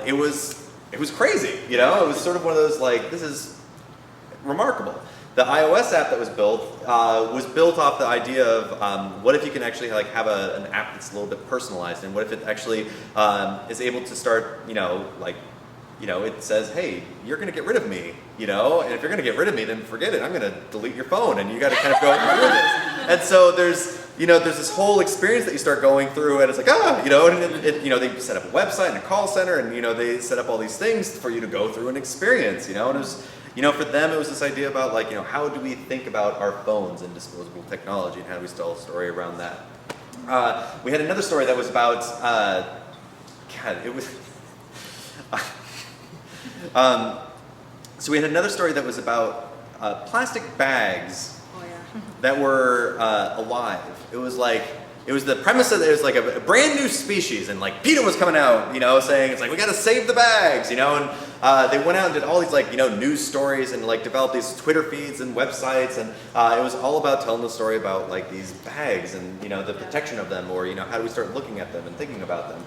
It was crazy, you know? It was sort of one of those, like, this is remarkable. The iOS app that was built off the idea of what if you can actually have an app that's a little bit personalized, and what if it actually is able to start, it says, hey, you're going to get rid of me, and if you're going to get rid of me, then forget it. I'm going to delete your phone, and you got to kind of go through this. And so there's this whole experience that you start going through, and it's like, and they set up a website and a call center, and they set up all these things for you to go through and experience, and it was. For them, it was this idea about, how do we think about our phones and disposable technology, and how do we tell a story around that? We had another story that was about, so we had another story that was about plastic bags that were alive. It was like, it was the premise of it was like a brand new species, and like PETA was coming out, saying it's like we got to save the bags, and they went out and did all these like news stories and like developed these Twitter feeds and websites, and it was all about telling the story about like these bags and the protection of them, or how do we start looking at them and thinking about them.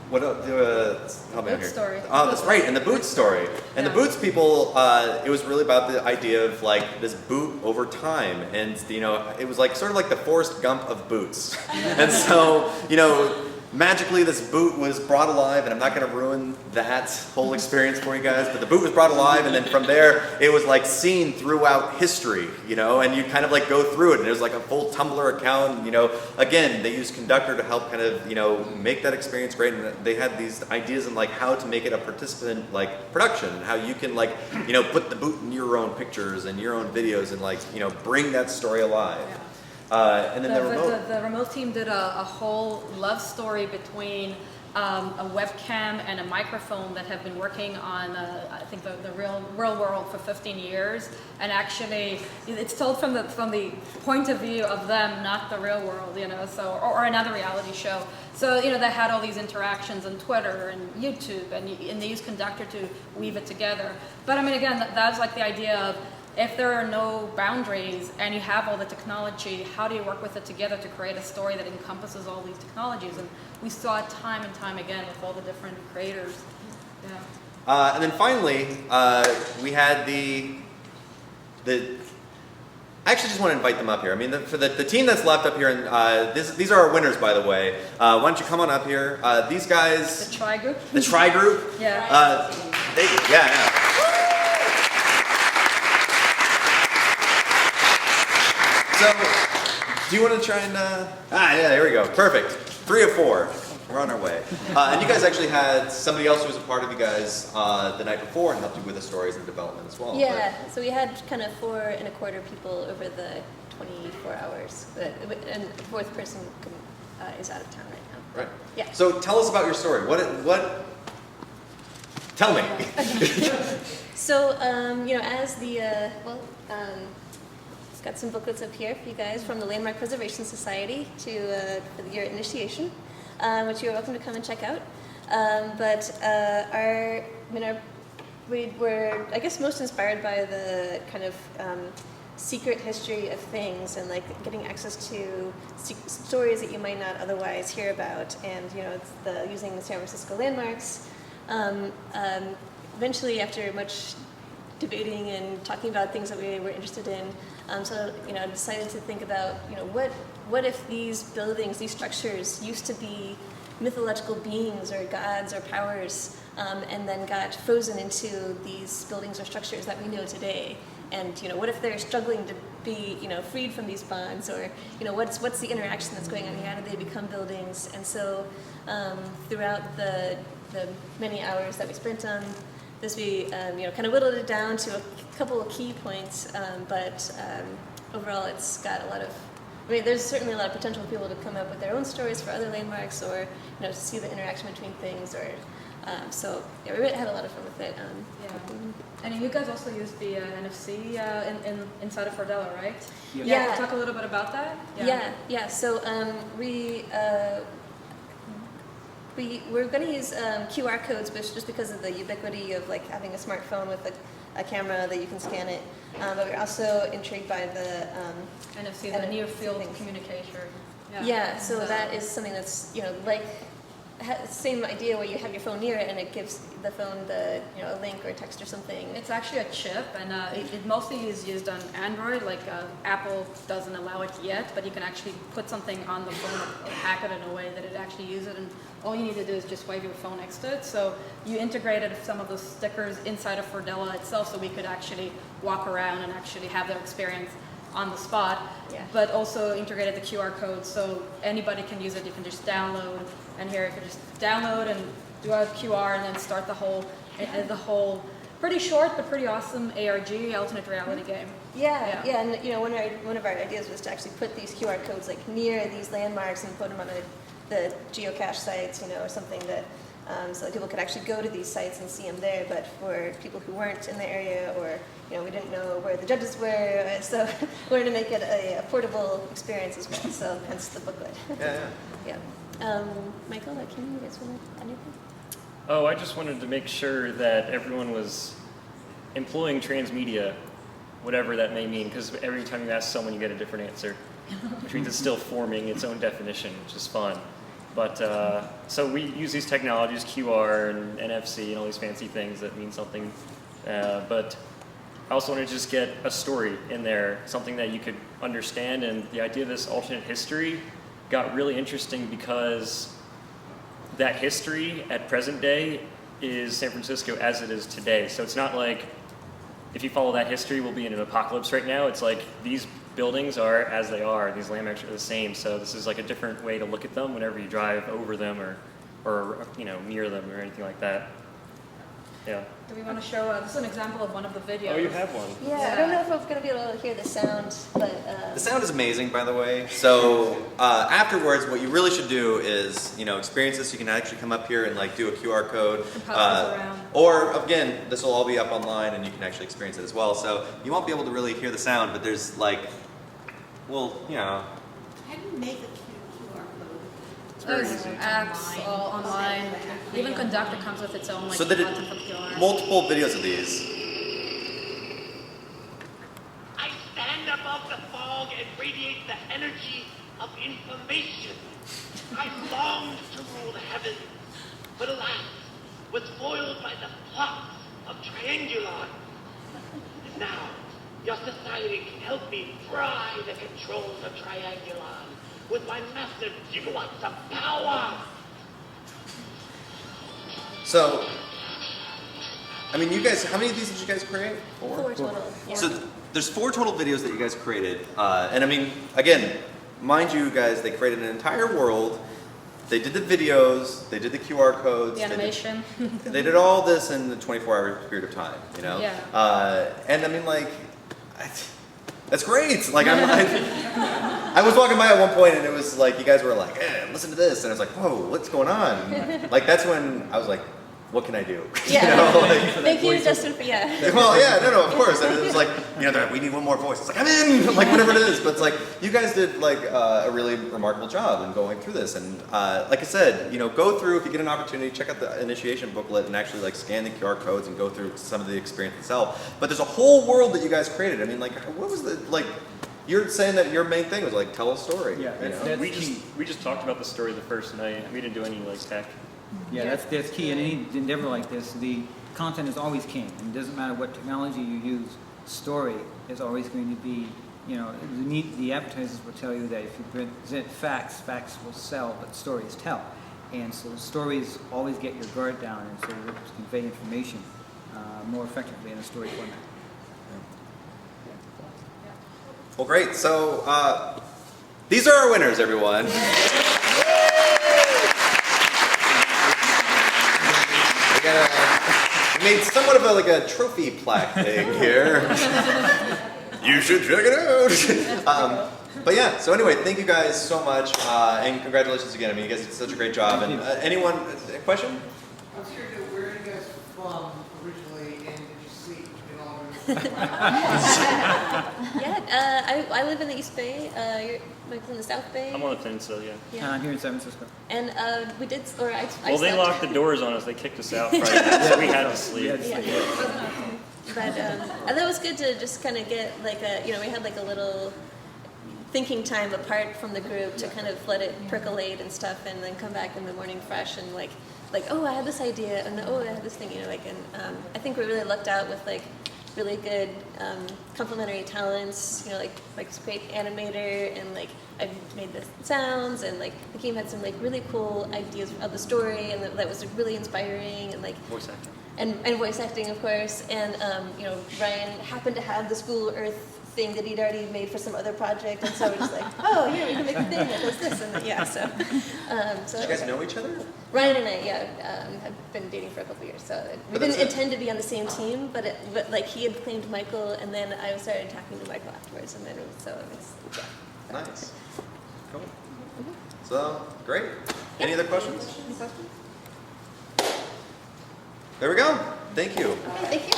What else? Help me out here. Story. Oh, that's right, and the Boots story. And the Boots people, it was really about the idea of like this boot over time, and it was like sort of like the Forrest Gump of boots. And so magically this boot was brought alive, and I'm not going to ruin that whole experience for you guys, but the boot was brought alive, and then from there it was like seen throughout history, and you kind of like go through it, and it was like a full Tumblr account, again, they used Conductor to help kind of, make that experience great, and they had these ideas on like how to make it a participant like production, how you can like, put the boot in your own pictures and your own videos and like, bring that story alive. Yeah. And then the remote team did a whole love story between a webcam and a microphone that have been working on, I think, the real world for 15 years. And actually, it's told from the point of view of them, not the real world, so, or another reality show. So, they had all these interactions on Twitter and YouTube, and they used Conductor to weave it together. But I mean, again, that's like the idea of, if there are no boundaries and you have all the technology, how do you work with it together to create a story that encompasses all these technologies? And we saw it time and time again with all the different creators. Yeah. And then finally, we had the. I actually just want to invite them up here. I mean, for the team that's left up here, and these are our winners, by the way. Why don't you come on up here? These guys. The Tri Group. The Tri Group. Yeah. Yeah. So, do you want to try and, yeah, there we go. Perfect. 3 of 4. We're on our way. And you guys actually had somebody else who was a part of you guys the night before and helped you with the stories and development as well. Yeah, so we had kind of 4 1/4 people over the 24 hours. And the 4th person is out of town right now. Right. Yeah. So tell us about your story. What tell me. So, as the, got some booklets up here for you guys from the Landmark Preservation Society for your initiation, which you're welcome to come and check out. We were, I guess, most inspired by the kind of secret history of things and like getting access to stories that you might not otherwise hear about, and it's using the San Francisco landmarks. Eventually, after much debating and talking about things that we were interested in. I decided to think about, what if these buildings, these structures used to be mythological beings or gods or powers, and then got frozen into these buildings or structures that we know today. And, what if they're struggling to be, freed from these bonds, or, what's the interaction that's going on here? How do they become buildings? And so throughout the many hours that we spent on this, we kind of whittled it down to a couple of key points, but overall it's got a lot of, there's certainly a lot of potential for people to come up with their own stories for other landmarks, or to see the interaction between things, or we really had a lot of fun with it. And you guys also used the NFC inside of Fordella, right? Yeah. Can you talk a little bit about that? Yeah. So we're going to use QR codes, but just because of the ubiquity of like having a smartphone with a camera that you can scan it. But we're also intrigued by the NFC, the near field communication. Yeah. So that is something that's same idea where you have your phone near it and it gives the phone a link or text or something. It's actually a chip, and it mostly is used on Android. Like Apple doesn't allow it yet, but you can actually put something on the phone or hack it in a way that it actually uses it, and all you need to do is just wave your phone next to it. So you integrated some of the stickers inside of Fordella itself, so we could actually walk around and actually have their experience on the spot, but also integrated the QR code so anybody can use it. You can just download, and here you can just download and do a QR and then start the whole pretty short but pretty awesome ARG, alternate reality game. Yeah, and one of our ideas was to actually put these QR codes like near these landmarks and put them on the geocache sites, or something that so that people could actually go to these sites and see them there. But for people who weren't in the area, or we didn't know where the judges were, so we wanted to make it a portable experience as well. So hence the booklet. Yeah. Michael, Kim, you guys want to add anything? Oh, I just wanted to make sure that everyone was employing transmedia, whatever that may mean, because every time you ask someone, you get a different answer, which means it's still forming its own definition, which is fun. But so we use these technologies, QR and NFC and all these fancy things that mean something. But I also wanted to just get a story in there, something that you could understand. And the idea of this alternate history got really interesting because that history at present day is San Francisco as it is today. So it's not like if you follow that history, we'll be in an apocalypse right now. It's like these buildings are as they are. These landmarks are the same. So this is like a different way to look at them whenever you drive over them or near them or anything like that. Yeah. Do we want to show, this is an example of one of the videos. Oh, you have one. Yeah, I don't know if I'm going to be able to hear the sound, but... The sound is amazing, by the way. So afterwards, what you really should do is, experience this. You can actually come up here and do a QR code. And pass this around. Or, again, this will all be up online and you can actually experience it as well. So you won't be able to really hear the sound, but there's How do you make a QR code? There's apps all online. Even Conductor comes with its own so that content for QR. multiple videos of these. I stand above the fog and radiate the energy of information. I longed to rule the heavens, but alas, was foiled by the plots of Triangulon. And now, your society can help me pry the controls of Triangulon with my massive gigawatts of power. So, you guys, how many of these did you guys create? 4 total. Yeah. So there's 4 total videos that you guys created. And again, mind you guys, they created an entire world. They did the videos, they did the QR codes. The animation. They did all this in a 24-hour period of time, Yeah. that's great. I was walking by at one point and it was like, you guys were like, listen to this. And I was like, whoa, what's going on? That's when I was like, what can I do? Yeah. Thank you, Justin, for Well, yeah, no, of course. It was like, we need one more voice. It's like, I'm in, whatever it is. But it's like, you guys did a really remarkable job in going through this. And like I said, go through, if you get an opportunity, check out the initiation booklet and actually scan the QR codes and go through some of the experience itself. But there's a whole world that you guys created. What was you're saying that your main thing was tell a story. Yeah, we just talked about the story the first night. We didn't do any tech. Yeah, that's key. In any endeavor like this, the content is always king. And it doesn't matter what technology you use, story is always going to be, the advertisers will tell you that if you present facts, facts will sell, but stories tell. And so stories always get your guard down, and so you convey information more effectively in a story format. Well, great. So these are our winners, everyone. We made somewhat of a trophy plaque thing here. You should check it out. But yeah, so anyway, thank you guys so much, and congratulations again. You guys did such a great job. And anyone, a question? I was curious, where are you guys from originally, and did you sleep in all Yeah, I live in the East Bay. You're in the South Bay. I'm on the peninsula, yeah. I'm here in San Francisco. And we did, or I Well, they slept. locked the doors on us. They kicked us out Friday night, so we had to sleep. But and that was good to just kind of get we had a little thinking time apart from the group to kind of let it percolate and stuff, and then come back in the morning fresh and oh, I had this idea, and oh, I had this thing, and I think we really lucked out with really good complementary talents, like this great animator, and I made the sounds, and Hakeem had some really cool ideas of the story, and that was really inspiring, and voice acting. And voice acting, of course, and Ryan happened to have the School Earth thing that he'd already made for some other project, and so we're just oh, here we can make a thing that does this, and so. Did you guys know each other? Ryan and I, have been dating for a couple years, so we didn't intend to be on the same team, but he had claimed Michael, and then I started talking to Michael afterwards, and then Nice. Cool. So great. Any other questions? Any questions? There we go. Thank you. Thank you.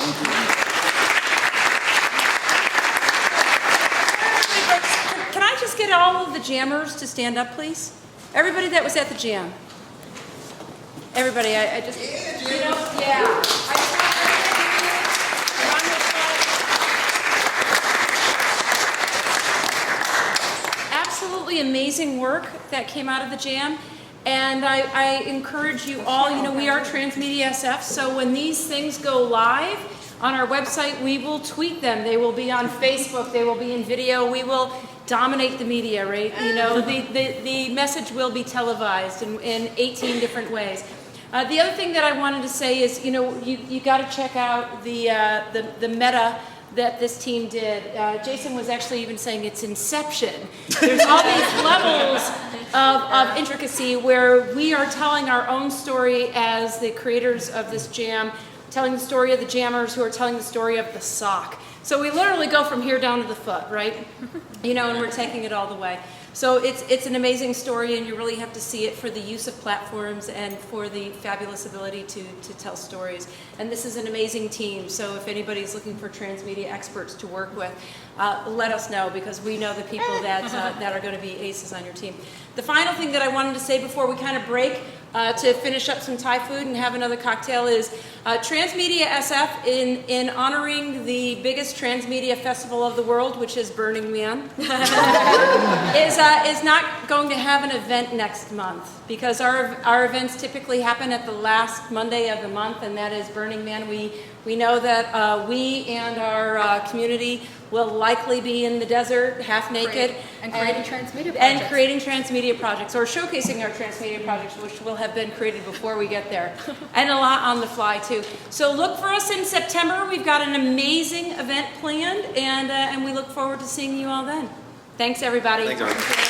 Can I just get all of the jammers to stand up, please? Everybody that was at the jam. Everybody, I just, you know, yeah. Absolutely amazing work that came out of the jam. And I encourage you all, you know, we are Transmedia SF, so when these things go live on our website, we will tweet them. They will be on Facebook, they will be in video, we will dominate the media, right? You know, the message will be televised in 18 different ways. The other thing that I wanted to say is, you know, you got to check out the meta that this team did. Jason was actually even saying it's Inception. There's all these levels of intricacy where we are telling our own story as the creators of this jam, telling the story of the jammers who are telling the story of the sock. So we literally go from here down to the foot, right? You know, and we're taking it all the way. So it's an amazing story, and you really have to see it for the use of platforms and for the fabulous ability to tell stories. And this is an amazing team, so if anybody's looking for transmedia experts to work with, let us know, because we know the people that are going to be aces on your team. The final thing that I wanted to say before we kind of break to finish up some Thai food and have another cocktail is Transmedia SF, in honoring the biggest transmedia festival of the world, which is Burning Man, is not going to have an event next month, because our events typically happen at the last Monday of the month, and that is Burning Man. We know that we and our community will likely be in the desert, half naked. And creating transmedia projects. And creating transmedia projects, or showcasing our transmedia projects, which will have been created before we get there. And a lot on the fly, too. So look for us in September. We've got an amazing event planned, and we look forward to seeing you all then. Thanks, everybody. Thanks, everybody.